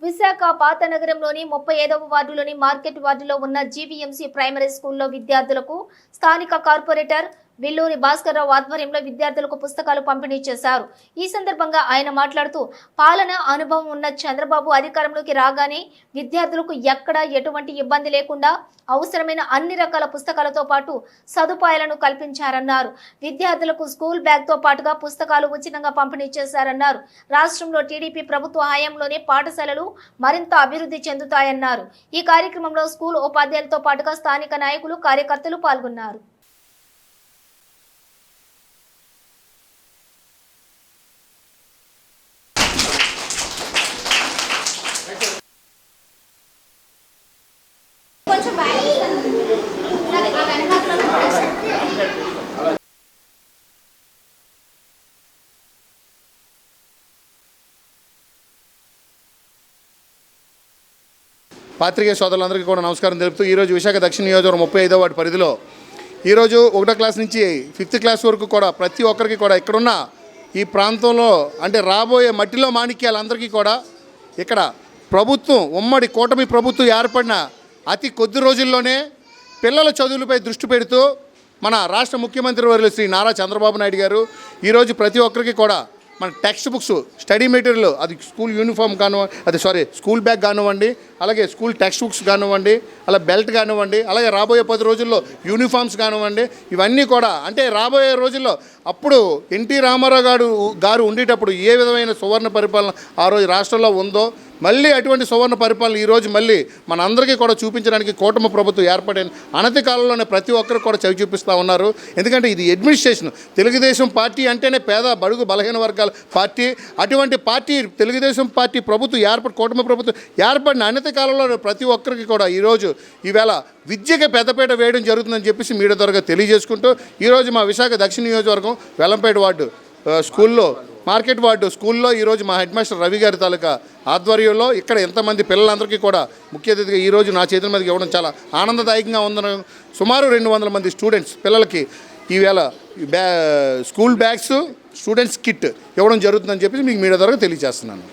విశాఖ పాత నగరంలోని 35వ వార్డులోని మార్కెట్ వార్డులో ఉన్న జీవీఎంసీ ప్రైమరీ స్కూల్లో విద్యార్థులకు స్థానిక కార్పొరేటర్ విల్లూరి భాస్కర్రావు ఆధ్వర్యంలో విద్యార్థులకు పుస్తకాలు పంపిణీ చేశారు. ఈ సందర్భంగా ఆయన మాట్లాడుతూ పాలన అనుభవం ఉన్న చంద్రబాబు అధికారంలోకి రాగానే విద్యార్థులకు ఎక్కడ ఎటువంటి ఇబ్బంది లేకుండా అవసరమైన అన్ని రకాల పుస్తకాలతో పాటు సదుపాయాలను కల్పించారన్నారు. విద్యార్థులకు స్కూల్ బ్యాగ్తో పాటుగా పుస్తకాలు ఉచితంగా పంపిణీ చేశారన్నారు. రాష్ట్రంలో టీడీపీ ప్రభుత్వ హయాంలోనే పాఠశాలలు మరింత అభివృద్ధి చెందుతాయన్నారు. ఈ కార్యక్రమంలో స్కూల్ ఉపాధ్యాయులతో పాటుగా స్థానిక నాయకులు, కార్యకర్తలు పాల్గొన్నారు. పాత్రికేయ సోదరులందరికీ కూడా నమస్కారం తెలుపుతూ ఈరోజు విశాఖ దక్షిణ నియోజకవర్గం 35వ వార్డు పరిధిలో ఈరోజు 1వ క్లాస్ నుంచి 5th క్లాస్ వరకు కూడా ప్రతి ఒక్కరికి కూడా ఇక్కడున్న ఈ ప్రాంతంలో అంటే రాబోయే మట్టిలో మాణిక్యాలందరికీ కూడా ఇక్కడ ప్రభుత్వం ఉమ్మడి కూటమి ప్రభుత్వం ఏర్పడిన అతి కొద్ది రోజుల్లోనే పిల్లల చదువులపై దృష్టి పెడుతూ మన రాష్ట్ర ముఖ్యమంత్రి వర్యులు శ్రీ నారా చంద్రబాబు నాయుడు గారు ఈరోజు ప్రతి ఒక్కరికి కూడా మన టెక్స్ట్ బుక్స్, స్టడీ మెటీరియల్, అది స్కూల్ యూనిఫామ్ కానివ్వండి, స్కూల్ బ్యాగ్ కానివ్వండి, అలాగే స్కూల్ టెక్స్ట్ బుక్స్ కానివ్వండి, అలా బెల్ట్ కానివ్వండి, అలాగే రాబోయే 10 రోజుల్లో యూనిఫామ్స్ కానివ్వండి, ఇవన్నీ కూడా అంటే రాబోయే రోజుల్లో అప్పుడు ఎన్టీ రామారావు గారు ఉండేటప్పుడు ఏ విధమైన సువర్ణ పరిపాలన ఆ రోజు రాష్ట్రంలో ఉందో మళ్ళీ అటువంటి సువర్ణ పరిపాలన ఈరోజు మళ్ళీ మన అందరికీ కూడా చూపించడానికి కూటమి ప్రభుత్వం ఏర్పడిన అనతి కాలంలోనే ప్రతి ఒక్కరు కూడా చవి చూపిస్తూ ఉన్నారు. ఎందుకంటే ఇది అడ్మినిస్ట్రేషన్. తెలుగుదేశం పార్టీ అంటేనే పేద బడుగు బలహీన వర్గాల పార్టీ. అటువంటి పార్టీ తెలుగుదేశం పార్టీ ప్రభుత్వం కూటమి ప్రభుత్వం ఏర్పడిన అనతి కాలంలో ప్రతి ఒక్కరికి కూడా ఈరోజు ఈవేళ విద్యకి పెద్దపీట వేయడం జరుగుతుందని చెప్పేసి మీడియా ద్వారా తెలియజేసుకుంటూ ఈరోజు మా విశాఖ దక్షిణ నియోజకవర్గం వెల్లంపేట వార్డు స్కూల్లో మార్కెట్ వార్డు స్కూల్లో ఈరోజు మా హెడ్ మాస్టర్ రవి గారి తాలూకా ఆధ్వర్యంలో ఇక్కడ ఎంతమంది పిల్లలందరికీ కూడా ముఖ్య అతిథిగా ఈరోజు నా చేతుల మీదకి ఇవ్వడం చాలా ఆనందదాయకంగా ఉందని సుమారు 200 మంది స్టూడెంట్స్ పిల్లలకి ఈవేళ స్కూల్ బ్యాగ్స్, స్టూడెంట్స్ కిట్ ఇవ్వడం జరుగుతుందని చెప్పి మీకు మీడియా ద్వారా తెలియజేస్తున్నాను.